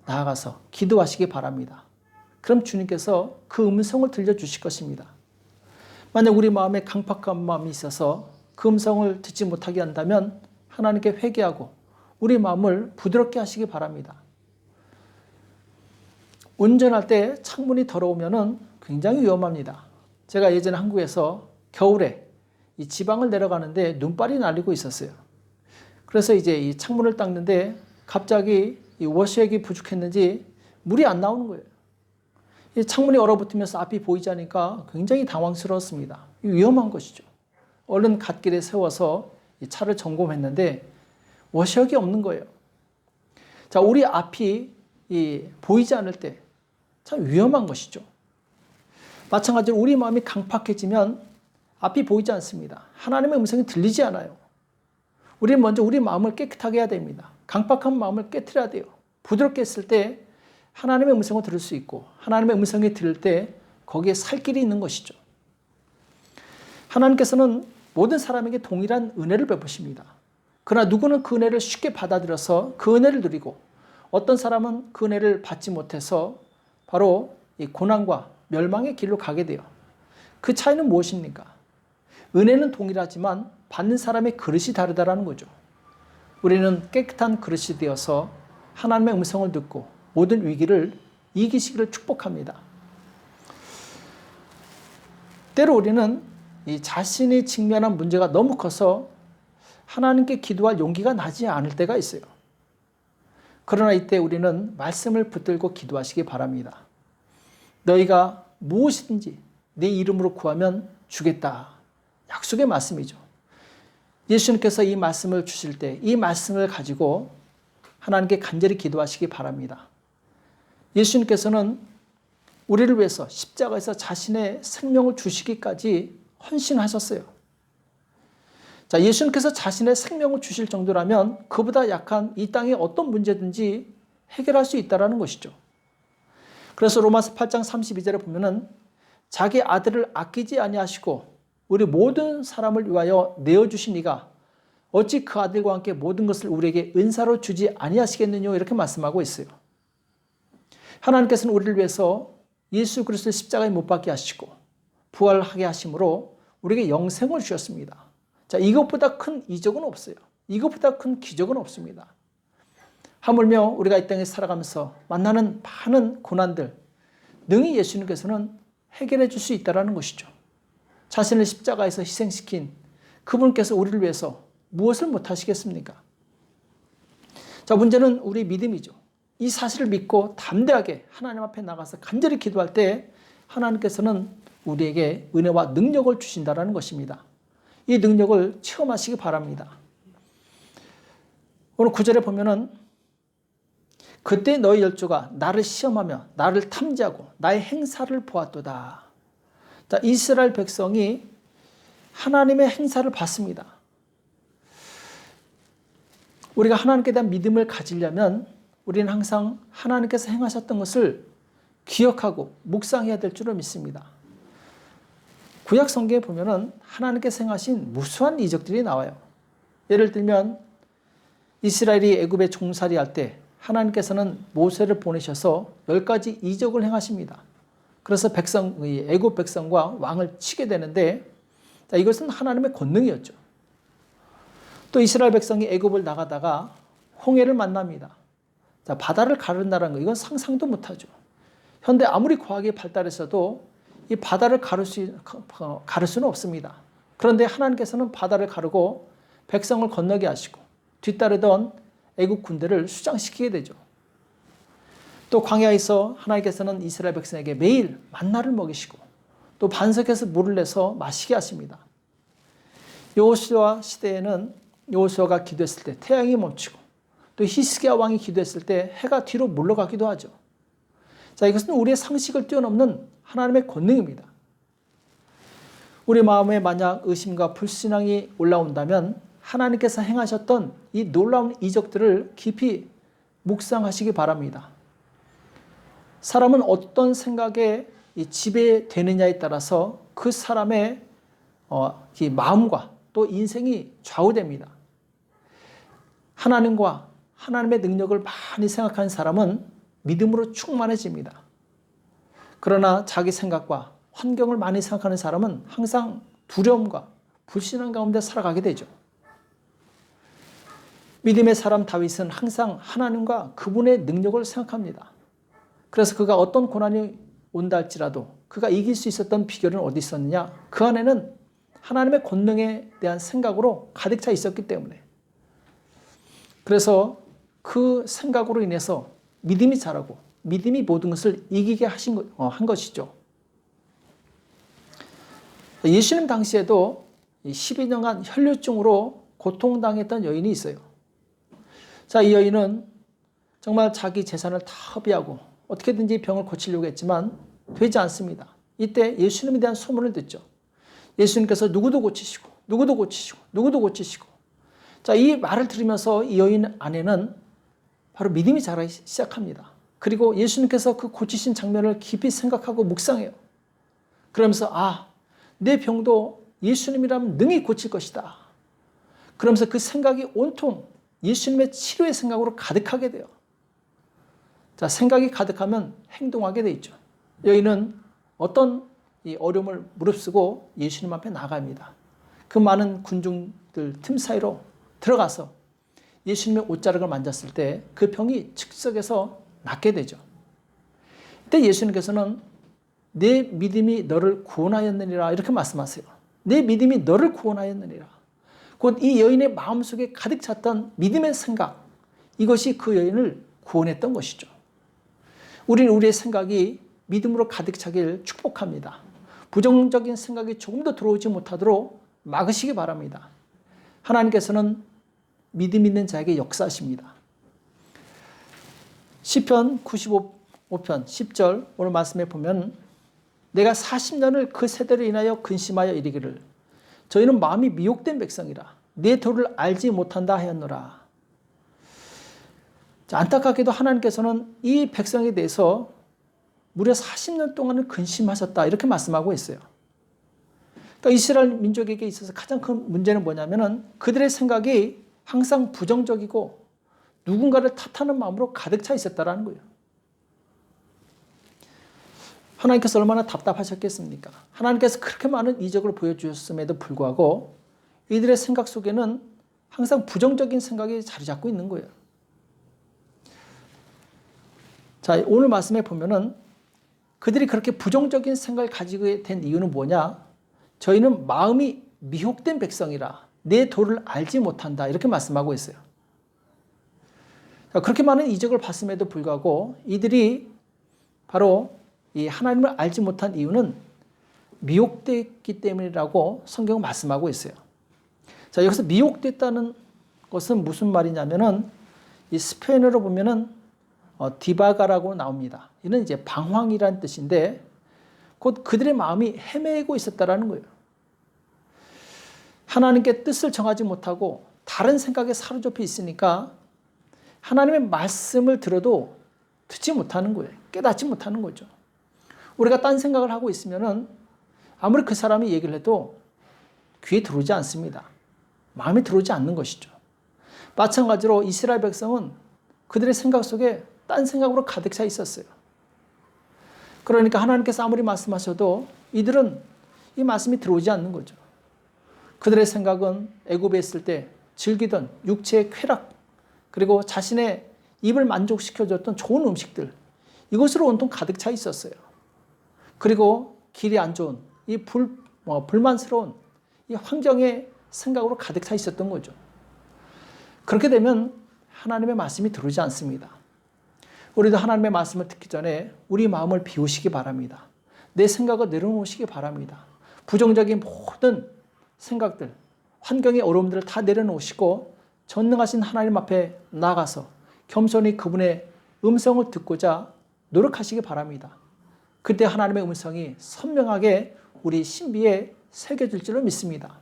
나아가서 기도하시기 바랍니다. 그럼 주님께서 그 음성을 들려주실 것입니다. 만약 우리 마음에 강팍한 마음이 있어서 그 음성을 듣지 못하게 한다면 하나님께 회개하고 우리 마음을 부드럽게 하시기 바랍니다. 운전할 때 창문이 더러우면 굉장히 위험합니다. 제가 예전에 한국에서 겨울에 이 지방을 내려가는데 눈발이 날리고 있었어요. 그래서 이제 이 창문을 닦는데 갑자기 이 워시액이 부족했는지 물이 안 나오는 거예요. 이 창문이 얼어붙으면서 앞이 보이지 않으니까 굉장히 당황스러웠습니다. 위험한 것이죠. 얼른 갓길에 세워서 이 차를 점검했는데 워시액이 없는 거예요. 자, 우리 앞이 보이지 않을 때 참 위험한 것이죠. 마찬가지로 우리 마음이 강팍해지면 앞이 보이지 않습니다. 하나님의 음성이 들리지 않아요. 우리는 먼저 우리 마음을 깨끗하게 해야 됩니다. 강팍한 마음을 깨트려야 돼요. 부드럽게 했을 때 하나님의 음성을 들을 수 있고 하나님의 음성이 들을 때 거기에 살 길이 있는 것이죠. 하나님께서는 모든 사람에게 동일한 은혜를 베푸십니다. 그러나 누구는 그 은혜를 쉽게 받아들여서 그 은혜를 누리고 어떤 사람은 그 은혜를 받지 못해서 바로 이 고난과 멸망의 길로 가게 돼요. 그 차이는 무엇입니까? 은혜는 동일하지만 받는 사람의 그릇이 다르다라는 거죠. 우리는 깨끗한 그릇이 되어서 하나님의 음성을 듣고 모든 위기를 이기시기를 축복합니다. 때로 우리는 이 자신이 직면한 문제가 너무 커서 하나님께 기도할 용기가 나지 않을 때가 있어요. 그러나 이때 우리는 말씀을 붙들고 기도하시기 바랍니다. 너희가 무엇이든지 내 이름으로 구하면 주겠다. 약속의 말씀이죠. 예수님께서 이 말씀을 주실 때 이 말씀을 가지고 하나님께 간절히 기도하시기 바랍니다. 예수님께서는 우리를 위해서 십자가에서 자신의 생명을 주시기까지 헌신하셨어요. 자, 예수님께서 자신의 생명을 주실 정도라면 그보다 약한 이 땅의 어떤 문제든지 해결할 수 있다는 것이죠. 그래서 로마서 8장 32절에 보면은 자기 아들을 아끼지 아니하시고 우리 모든 사람을 위하여 내어주신 이가 어찌 그 아들과 함께 모든 것을 우리에게 은사로 주지 아니하시겠느냐 이렇게 말씀하고 있어요. 하나님께서는 우리를 위해서 예수 그리스도를 십자가에 못 박게 하시고 부활하게 하심으로 우리에게 영생을 주셨습니다. 자, 이것보다 큰 이적은 없어요. 이것보다 큰 기적은 없습니다. 하물며 우리가 이 땅에 살아가면서 만나는 많은 고난들 능히 예수님께서는 해결해 줄 수 있다는 것이죠. 자신을 십자가에서 희생시킨 그분께서 우리를 위해서 무엇을 못하시겠습니까? 자, 문제는 우리 믿음이죠. 이 사실을 믿고 담대하게 하나님 앞에 나가서 간절히 기도할 때 하나님께서는 우리에게 은혜와 능력을 주신다는 것입니다. 이 능력을 체험하시기 바랍니다. 오늘 9절에 보면은 그때 너희 열조가 나를 시험하며 나를 탐지하고 나의 행사를 보았도다. 자, 이스라엘 백성이 하나님의 행사를 봤습니다. 우리가 하나님께 대한 믿음을 가지려면 우리는 항상 하나님께서 행하셨던 것을 기억하고 묵상해야 될 줄을 믿습니다. 구약 성경에 보면은 하나님께서 행하신 무수한 이적들이 나와요. 예를 들면 이스라엘이 애굽에 종살이 할 때 하나님께서는 모세를 보내셔서 10가지 이적을 행하십니다. 그래서 애굽 백성과 왕을 치게 되는데 이것은 하나님의 권능이었죠. 또 이스라엘 백성이 애굽을 나가다가 홍해를 만납니다. 자, 바다를 가른다는 거 이건 상상도 못하죠. 현대 아무리 과학이 발달했어도 이 바다를 가를 수는 없습니다. 그런데 하나님께서는 바다를 가르고 백성을 건너게 하시고 뒤따르던 애국 군대를 수장시키게 되죠. 또 광야에서 하나님께서는 이스라엘 백성에게 매일 만나를 먹이시고 또 반석에서 물을 내서 마시게 하십니다. 여호수아 시대에는 여호수아가 기도했을 때 태양이 멈추고 또 히스기야 왕이 기도했을 때 해가 뒤로 물러가기도 하죠. 자, 이것은 우리의 상식을 뛰어넘는 하나님의 권능입니다. 우리 마음에 만약 의심과 불신앙이 올라온다면 하나님께서 행하셨던 이 놀라운 이적들을 깊이 묵상하시기 바랍니다. 사람은 어떤 생각에 지배되느냐에 따라서 그 사람의 이 마음과 또 인생이 좌우됩니다. 하나님과 하나님의 능력을 많이 생각하는 사람은 믿음으로 충만해집니다. 그러나 자기 생각과 환경을 많이 생각하는 사람은 항상 두려움과 불신앙 가운데 살아가게 되죠. 믿음의 사람 다윗은 항상 하나님과 그분의 능력을 생각합니다. 그래서 그가 어떤 고난이 온다 할지라도 그가 이길 수 있었던 비결은 어디 있었느냐? 그 안에는 하나님의 권능에 대한 생각으로 가득 차 있었기 때문에. 그래서 그 생각으로 인해서 믿음이 자라고 믿음이 모든 것을 이기게 한 것이죠. 예수님 당시에도 12년간 혈류증으로 고통당했던 여인이 있어요. 자, 이 여인은 정말 자기 재산을 다 허비하고 어떻게든지 병을 고치려고 했지만 되지 않습니다. 이때 예수님에 대한 소문을 듣죠. 예수님께서 누구도 고치시고 누구도 고치시고 누구도 고치시고. 자, 이 말을 들으면서 이 여인 안에는 바로 믿음이 자라기 시작합니다. 그리고 예수님께서 그 고치신 장면을 깊이 생각하고 묵상해요. 그러면서 내 병도 예수님이라면 능히 고칠 것이다. 그러면서 그 생각이 온통 예수님의 치료의 생각으로 가득하게 돼요. 자, 생각이 가득하면 행동하게 돼 있죠. 여인은 어떤 이 어려움을 무릅쓰고 예수님 앞에 나갑니다. 그 많은 군중들 틈 사이로 들어가서 예수님의 옷자락을 만졌을 때 그 병이 즉석에서 낫게 되죠. 그때 예수님께서는 내 믿음이 너를 구원하였느니라 이렇게 말씀하세요. 내 믿음이 너를 구원하였느니라. 곧 이 여인의 마음속에 가득 찼던 믿음의 생각, 이것이 그 여인을 구원했던 것이죠. 우리는 우리의 생각이 믿음으로 가득 차길 축복합니다. 부정적인 생각이 조금 더 들어오지 못하도록 막으시기 바랍니다. 하나님께서는 믿음 있는 자에게 역사하십니다. 시편 95편 10절 오늘 말씀에 보면 내가 40년을 그 세대로 인하여 근심하여 이르기를 저희는 마음이 미혹된 백성이라 내 도를 알지 못한다 하였노라. 자, 안타깝게도 하나님께서는 이 백성에 대해서 무려 40년 동안은 근심하셨다 이렇게 말씀하고 있어요. 그러니까 이스라엘 민족에게 있어서 가장 큰 문제는 뭐냐면은 그들의 생각이 항상 부정적이고 누군가를 탓하는 마음으로 가득 차 있었다라는 거예요. 하나님께서 얼마나 답답하셨겠습니까? 하나님께서 그렇게 많은 이적을 보여주셨음에도 불구하고 이들의 생각 속에는 항상 부정적인 생각이 자리 잡고 있는 거예요. 자, 오늘 말씀에 보면은 그들이 그렇게 부정적인 생각을 가지게 된 이유는 뭐냐? 저희는 마음이 미혹된 백성이라 내 도를 알지 못한다 이렇게 말씀하고 있어요. 자, 그렇게 많은 이적을 봤음에도 불구하고 이들이 바로 이 하나님을 알지 못한 이유는 미혹됐기 때문이라고 성경은 말씀하고 있어요. 자, 여기서 미혹됐다는 것은 무슨 말이냐면은 이 스페인어로 보면은 디바가라고 나옵니다. 이는 이제 방황이라는 뜻인데 곧 그들의 마음이 헤매고 있었다라는 거예요. 하나님께 뜻을 정하지 못하고 다른 생각에 사로잡혀 있으니까 하나님의 말씀을 들어도 듣지 못하는 거예요. 깨닫지 못하는 거죠. 우리가 딴 생각을 하고 있으면은 아무리 그 사람이 얘기를 해도 귀에 들어오지 않습니다. 마음에 들어오지 않는 것이죠. 마찬가지로 이스라엘 백성은 그들의 생각 속에 딴 생각으로 가득 차 있었어요. 그러니까 하나님께서 아무리 말씀하셔도 이들은 이 말씀이 들어오지 않는 거죠. 그들의 생각은 애굽에 있을 때 즐기던 육체의 쾌락, 그리고 자신의 입을 만족시켜줬던 좋은 음식들, 이것으로 온통 가득 차 있었어요. 그리고 길이 안 좋은 이 불만스러운 이 환경의 생각으로 가득 차 있었던 거죠. 그렇게 되면 하나님의 말씀이 들어오지 않습니다. 우리도 하나님의 말씀을 듣기 전에 우리 마음을 비우시기 바랍니다. 내 생각을 내려놓으시기 바랍니다. 부정적인 모든 생각들, 환경의 어려움들을 다 내려놓으시고 전능하신 하나님 앞에 나가서 겸손히 그분의 음성을 듣고자 노력하시기 바랍니다. 그때 하나님의 음성이 선명하게 우리 신비에 새겨질 줄을 믿습니다.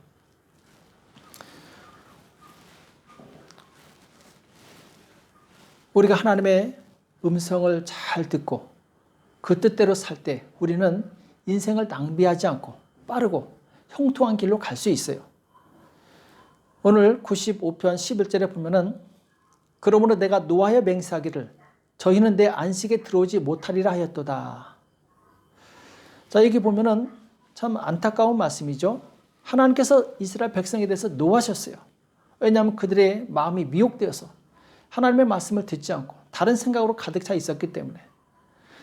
우리가 하나님의 음성을 잘 듣고 그 뜻대로 살 때 우리는 인생을 낭비하지 않고 빠르고 형통한 길로 갈 수 있어요. 오늘 95편 11절에 보면은 그러므로 내가 노하여 맹세하기를 저희는 내 안식에 들어오지 못하리라 하였도다. 자, 여기 보면은 참 안타까운 말씀이죠. 하나님께서 이스라엘 백성에 대해서 노하셨어요. 왜냐하면 그들의 마음이 미혹되어서 하나님의 말씀을 듣지 않고 다른 생각으로 가득 차 있었기 때문에.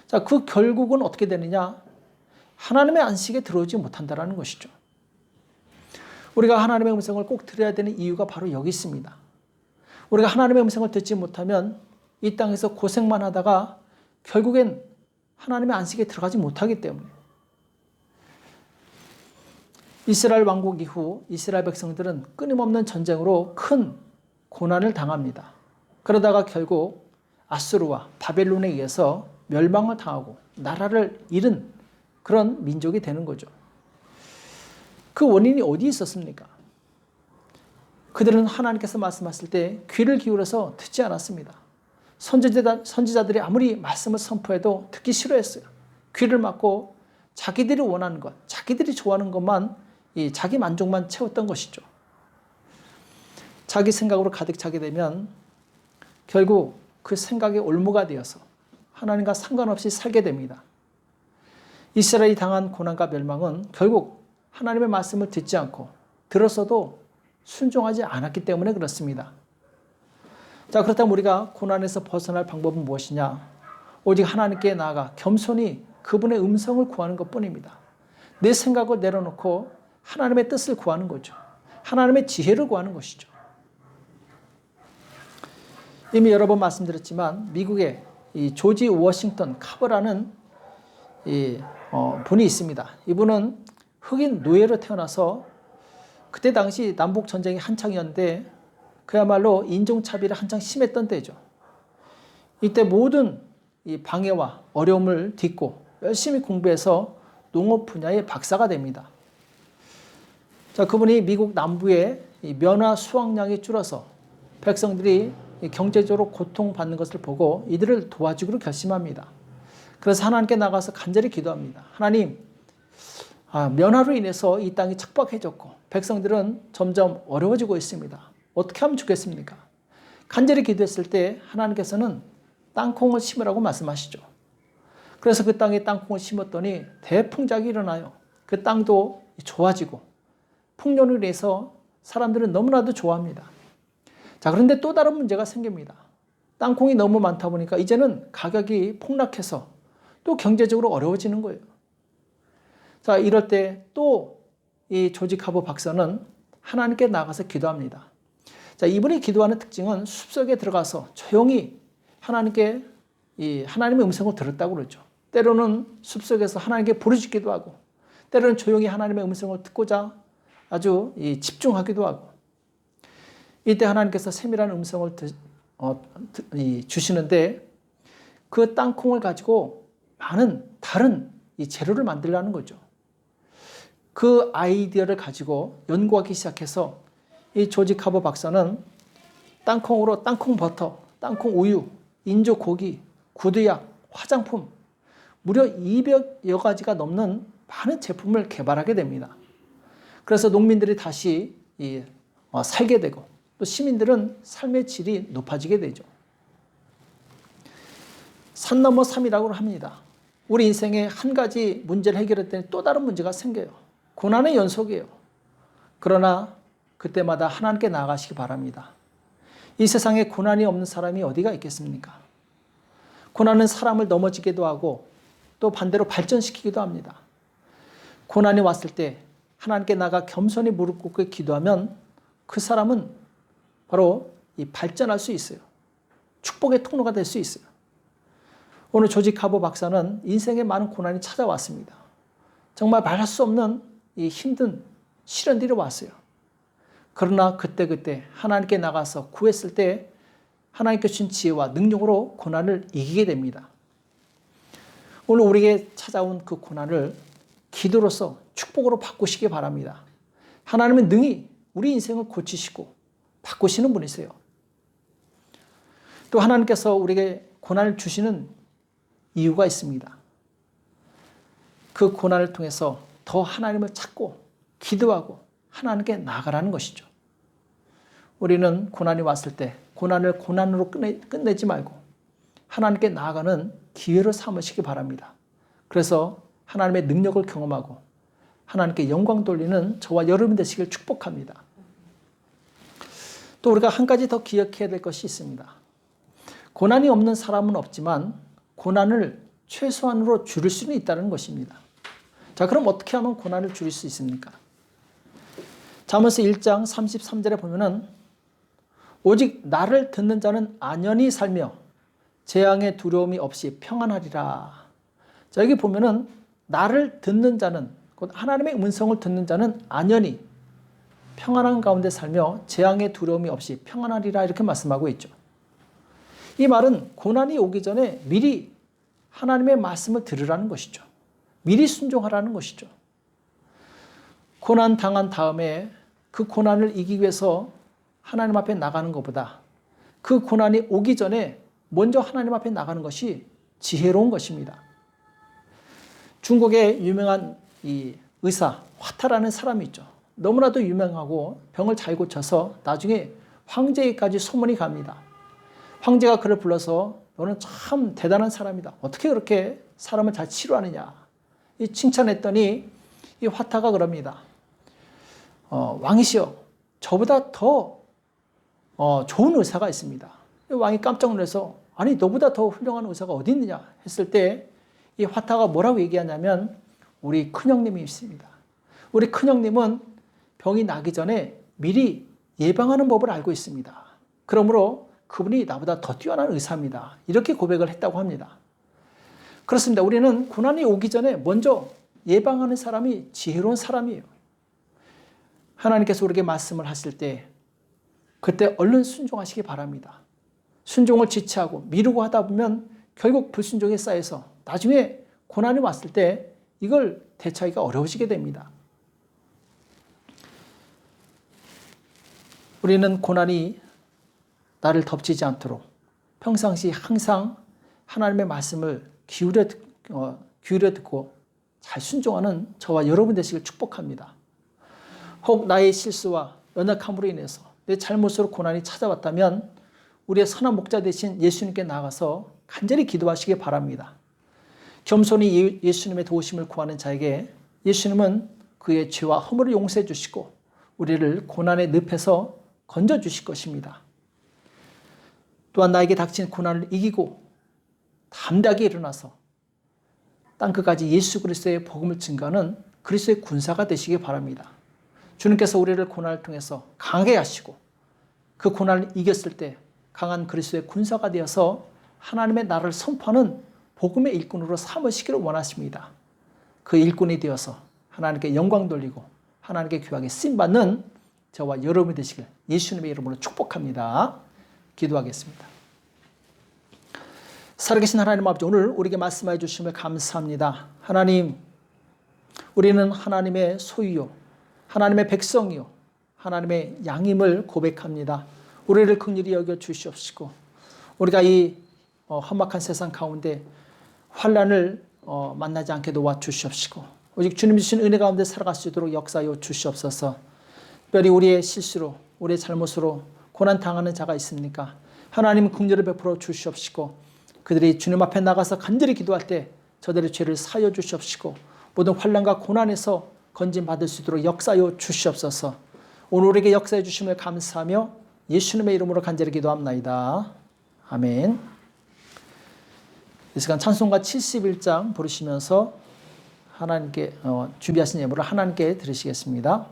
자, 그 결국은 어떻게 되느냐? 하나님의 안식에 들어오지 못한다라는 것이죠. 우리가 하나님의 음성을 꼭 들어야 되는 이유가 바로 여기 있습니다. 우리가 하나님의 음성을 듣지 못하면 이 땅에서 고생만 하다가 결국엔 하나님의 안식에 들어가지 못하기 때문에. 이스라엘 왕국 이후 이스라엘 백성들은 끊임없는 전쟁으로 큰 고난을 당합니다. 그러다가 결국 아수르와 바벨론에 의해서 멸망을 당하고 나라를 잃은 그런 민족이 되는 거죠. 그 원인이 어디 있었습니까? 그들은 하나님께서 말씀하실 때 귀를 기울여서 듣지 않았습니다. 선지자들이 아무리 말씀을 선포해도 듣기 싫어했어요. 귀를 막고 자기들이 원하는 것, 자기들이 좋아하는 것만, 자기 만족만 채웠던 것이죠. 자기 생각으로 가득 차게 되면 결국 그 생각의 올무가 되어서 하나님과 상관없이 살게 됩니다. 이스라엘이 당한 고난과 멸망은 결국 하나님의 말씀을 듣지 않고 들었어도 순종하지 않았기 때문에 그렇습니다. 자, 그렇다면 우리가 고난에서 벗어날 방법은 무엇이냐? 오직 하나님께 나아가 겸손히 그분의 음성을 구하는 것뿐입니다. 내 생각을 내려놓고 하나님의 뜻을 구하는 거죠. 하나님의 지혜를 구하는 것이죠. 이미 여러 번 말씀드렸지만 미국의 이 조지 워싱턴 카버라는 분이 있습니다. 이분은 흑인 노예로 태어나서 그때 당시 남북 전쟁이 한창이었는데 그야말로 인종차별이 한창 심했던 때죠. 이때 모든 이 방해와 어려움을 딛고 열심히 공부해서 농업 분야의 박사가 됩니다. 자, 그분이 미국 남부에 이 면화 수확량이 줄어서 백성들이 경제적으로 고통받는 것을 보고 이들을 도와주기로 결심합니다. 그래서 하나님께 나가서 간절히 기도합니다. 하나님, 면화로 인해서 이 땅이 척박해졌고 백성들은 점점 어려워지고 있습니다. 어떻게 하면 좋겠습니까? 간절히 기도했을 때 하나님께서는 땅콩을 심으라고 말씀하시죠. 그래서 그 땅에 땅콩을 심었더니 대풍작이 일어나요. 그 땅도 좋아지고 풍년으로 인해서 사람들은 너무나도 좋아합니다. 자, 그런데 또 다른 문제가 생깁니다. 땅콩이 너무 많다 보니까 이제는 가격이 폭락해서 또 경제적으로 어려워지는 거예요. 자, 이럴 때 또 이 조지 카보 박사는 하나님께 나가서 기도합니다. 자, 이분이 기도하는 특징은 숲속에 들어가서 조용히 하나님께 하나님의 음성을 들었다고 그러죠. 때로는 숲속에서 하나님께 부르짖기도 하고, 때로는 조용히 하나님의 음성을 듣고자 아주 집중하기도 하고, 이때 하나님께서 세밀한 음성을 주시는데 그 땅콩을 가지고 많은 다른 재료를 만들려는 거죠. 그 아이디어를 가지고 연구하기 시작해서 이 조지 카보 박사는 땅콩으로 땅콩 버터, 땅콩 우유, 인조 고기, 구두약, 화장품 무려 200여 가지가 넘는 많은 제품을 개발하게 됩니다. 그래서 농민들이 다시 살게 되고 또 시민들은 삶의 질이 높아지게 되죠. 산 넘어 삼이라고 합니다. 우리 인생에 한 가지 문제를 해결했더니 또 다른 문제가 생겨요. 고난의 연속이에요. 그러나 그때마다 하나님께 나아가시기 바랍니다. 이 세상에 고난이 없는 사람이 어디가 있겠습니까? 고난은 사람을 넘어지기도 하고 또 반대로 발전시키기도 합니다. 고난이 왔을 때 하나님께 나가 겸손히 무릎 꿇고 기도하면 그 사람은 바로 발전할 수 있어요. 축복의 통로가 될 수 있어요. 오늘 조지 카보 박사는 인생에 많은 고난이 찾아왔습니다. 정말 말할 수 없는 이 힘든 시련들이 왔어요. 그러나 그때 하나님께 나가서 구했을 때 하나님께 주신 지혜와 능력으로 고난을 이기게 됩니다. 오늘 우리에게 찾아온 그 고난을 기도로서 축복으로 바꾸시기 바랍니다. 하나님은 능히 우리 인생을 고치시고 바꾸시는 분이세요. 또 하나님께서 우리에게 고난을 주시는 이유가 있습니다. 그 고난을 통해서 더 하나님을 찾고 기도하고 하나님께 나아가라는 것이죠. 우리는 고난이 왔을 때 고난을 고난으로 끝내지 말고 하나님께 나아가는 기회로 삼으시기 바랍니다. 그래서 하나님의 능력을 경험하고 하나님께 영광 돌리는 저와 여러분 되시길 축복합니다. 또 우리가 한 가지 더 기억해야 될 것이 있습니다. 고난이 없는 사람은 없지만 고난을 최소한으로 줄일 수는 있다는 것입니다. 자, 그럼 어떻게 하면 고난을 줄일 수 있습니까? 잠언서 1장 33절에 보면은 오직 나를 듣는 자는 안연히 살며 재앙의 두려움이 없이 평안하리라. 자, 여기 보면은 나를 듣는 자는, 곧 하나님의 음성을 듣는 자는 안연히 평안한 가운데 살며 재앙의 두려움이 없이 평안하리라 이렇게 말씀하고 있죠. 이 말은 고난이 오기 전에 미리 하나님의 말씀을 들으라는 것이죠. 미리 순종하라는 것이죠. 고난 당한 다음에 그 고난을 이기기 위해서 하나님 앞에 나가는 것보다 그 고난이 오기 전에 먼저 하나님 앞에 나가는 것이 지혜로운 것입니다. 중국의 유명한 이 의사 화타라는 사람이 있죠. 너무나도 유명하고 병을 잘 고쳐서 나중에 황제에게까지 소문이 갑니다. 황제가 그를 불러서 너는 참 대단한 사람이다. 어떻게 그렇게 사람을 잘 치료하느냐. 칭찬했더니 이 화타가 그럽니다. 왕이시여, 저보다 더 좋은 의사가 있습니다. 왕이 깜짝 놀라서 아니 너보다 더 훌륭한 의사가 어디 있느냐 했을 때 이 화타가 뭐라고 얘기하냐면 우리 큰형님이 있습니다. 우리 큰형님은 병이 나기 전에 미리 예방하는 법을 알고 있습니다. 그러므로 그분이 나보다 더 뛰어난 의사입니다. 이렇게 고백을 했다고 합니다. 그렇습니다. 우리는 고난이 오기 전에 먼저 예방하는 사람이 지혜로운 사람이에요. 하나님께서 우리에게 말씀을 하실 때 그때 얼른 순종하시기 바랍니다. 순종을 지체하고 미루고 하다 보면 결국 불순종에 쌓여서 나중에 고난이 왔을 때 이걸 대처하기가 어려워지게 됩니다. 우리는 고난이 나를 덮치지 않도록 평상시 항상 하나님의 말씀을 기울여 듣고 잘 순종하는 저와 여러분 되시길 축복합니다. 혹 나의 실수와 연약함으로 인해서 내 잘못으로 고난이 찾아왔다면 우리의 선한 목자 되신 예수님께 나가서 간절히 기도하시기 바랍니다. 겸손히 예수님의 도우심을 구하는 자에게 예수님은 그의 죄와 허물을 용서해 주시고 우리를 고난의 늪에서 건져 주실 것입니다. 또한 나에게 닥친 고난을 이기고 담대하게 일어나서 땅끝까지 예수 그리스도의 복음을 증거하는 그리스도의 군사가 되시기 바랍니다. 주님께서 우리를 고난을 통해서 강하게 하시고 그 고난을 이겼을 때 강한 그리스도의 군사가 되어서 하나님의 나라를 선포하는 복음의 일꾼으로 삼으시기를 원하십니다. 그 일꾼이 되어서 하나님께 영광 돌리고 하나님께 귀하게 쓰임받는 저와 여러분이 되시길 예수님의 이름으로 축복합니다. 기도하겠습니다. 살아계신 하나님 아버지, 오늘 우리에게 말씀해 주심을 감사합니다. 하나님, 우리는 하나님의 소유요, 하나님의 백성이요, 하나님의 양임을 고백합니다. 우리를 긍휼히 여겨 주시옵시고 우리가 이 험악한 세상 가운데 환난을 만나지 않게 도와주시옵시고 오직 주님 주신 은혜 가운데 살아갈 수 있도록 역사하여 주시옵소서. 특별히 우리의 실수로 우리의 잘못으로 고난당하는 자가 있습니까? 하나님 긍휼을 베풀어 주시옵시고 그들이 주님 앞에 나가서 간절히 기도할 때 저들의 죄를 사하여 주시옵시고 모든 환난과 고난에서 건진받을 수 있도록 역사하여 주시옵소서. 오늘 우리에게 역사해 주심을 감사하며 예수님의 이름으로 간절히 기도합나이다. 아멘. 이 시간 찬송가 71장 부르시면서 하나님께 준비하신 예물을 하나님께 드리시겠습니다.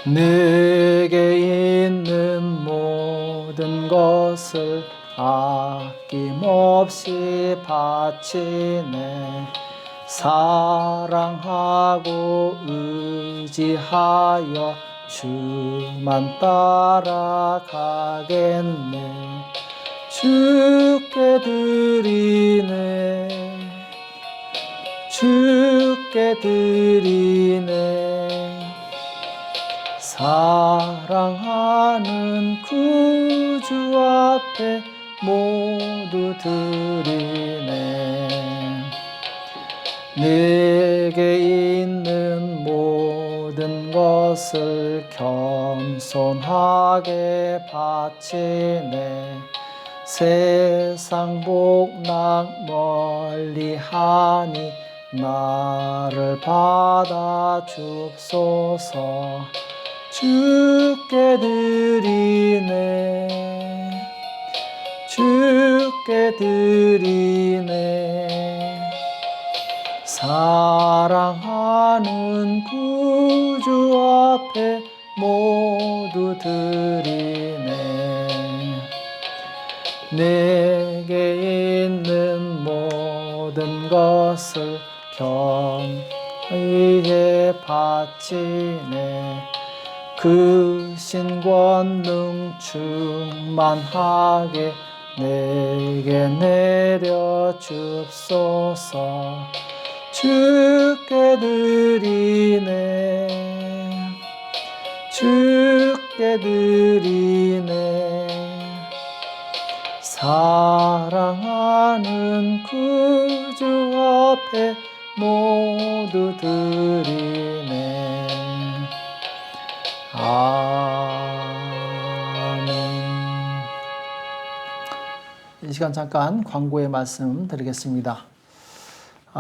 내게 있는 모든 것을 아낌없이 바치네. 사랑하고 의지하여 주만 따라가겠네. 주께 드리네. 주께 드리네. 사랑하는 구주 앞에 모두 드리네. 내게 있는 모든 것을 겸손하게 바치네. 세상 복락 멀리하니 나를 받아 주옵소서. 주께 드리네. 주께 드리네. 사랑하는 구주 앞에 모두 드리네. 내게 있는 모든 것을 겸의에 바치네. 그 신권능 충만하게 내게 내려 주옵소서. 주께 드리네. 주께 드리네. 사랑하는 구주 앞에 모두 드리네. 아멘. 이 시간 잠깐 광고의 말씀 드리겠습니다.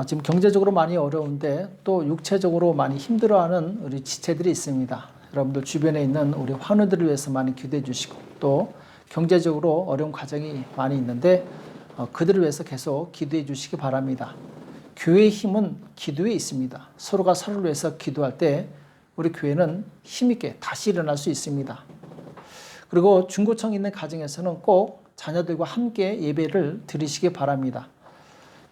지금 경제적으로 많이 어려운데 또 육체적으로 많이 힘들어하는 우리 지체들이 있습니다. 여러분들 주변에 있는 우리 환우들을 위해서 많이 기도해 주시고 또 경제적으로 어려운 가정이 많이 있는데 그들을 위해서 계속 기도해 주시기 바랍니다. 교회의 힘은 기도에 있습니다. 서로가 서로를 위해서 기도할 때 우리 교회는 힘있게 다시 일어날 수 있습니다. 그리고 중고청 있는 가정에서는 꼭 자녀들과 함께 예배를 드리시기 바랍니다.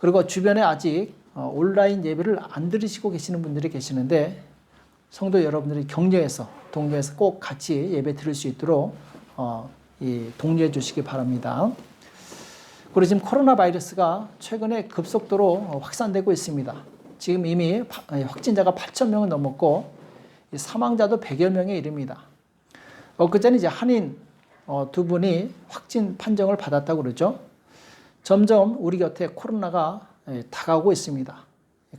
그리고 주변에 아직 온라인 예배를 안 드리시고 계시는 분들이 계시는데 성도 여러분들이 격려해서 동료해서 꼭 같이 예배 드릴 수 있도록 독려해 주시기 바랍니다. 그리고 지금 코로나 바이러스가 최근에 급속도로 확산되고 있습니다. 지금 이미 확진자가 8,000명을 넘었고 사망자도 100여 명에 이릅니다. 엊그제는 이제 한인 두 분이 확진 판정을 받았다고 그러죠. 점점 우리 곁에 코로나가 다가오고 있습니다.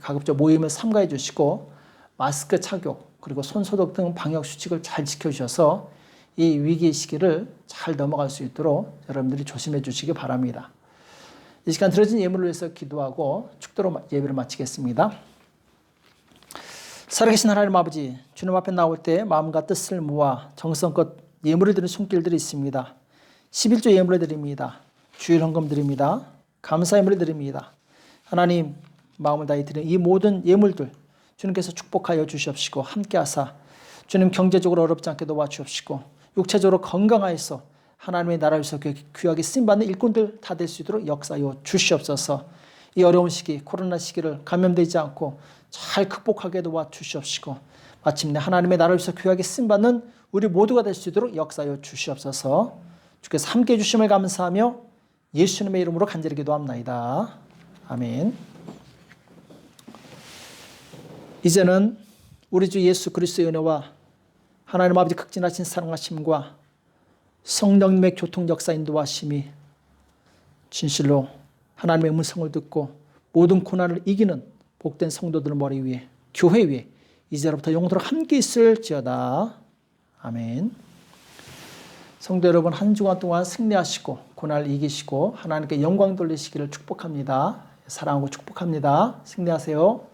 가급적 모임을 삼가해 주시고 마스크 착용 그리고 손소독 등 방역 수칙을 잘 지켜주셔서 이 위기 시기를 잘 넘어갈 수 있도록 여러분들이 조심해 주시기 바랍니다. 이 시간 드려진 예물을 위해서 기도하고 축도로 예배를 마치겠습니다. 살아계신 하나님 아버지, 주님 앞에 나올 때 마음과 뜻을 모아 정성껏 예물을 드리는 손길들이 있습니다. 11조 예물을 드립니다. 주일 헌금 드립니다. 감사 예물을 드립니다. 하나님, 마음을 다해 드리는 이 모든 예물들 주님께서 축복하여 주시옵시고 함께 하사 주님 경제적으로 어렵지 않게 도와주옵시고 육체적으로 건강하여서 하나님의 나라에서 귀하게 쓰임받는 일꾼들 다 될 수 있도록 역사하여 주시옵소서. 이 어려운 시기 코로나 시기를 감염되지 않고 잘 극복하게 도와주시옵시고 마침내 하나님의 나라에서 귀하게 쓰임받는 우리 모두가 될 수 있도록 역사하여 주시옵소서. 주께서 함께해 주심을 감사하며 예수님의 이름으로 간절히 기도합나이다. 아멘. 이제는 우리 주 예수 그리스도의 은혜와 하나님 아버지 극진하신 사랑하심과 성령님의 교통 역사 인도하심이 진실로 하나님의 음성을 듣고 모든 고난을 이기는 복된 성도들 머리 위에 교회 위에 이제로부터 영원토록 함께 있을지어다. 아멘. 성도 여러분, 한 주간 동안 승리하시고 고난을 이기시고 하나님께 영광 돌리시기를 축복합니다. 사랑하고 축복합니다. 승리하세요.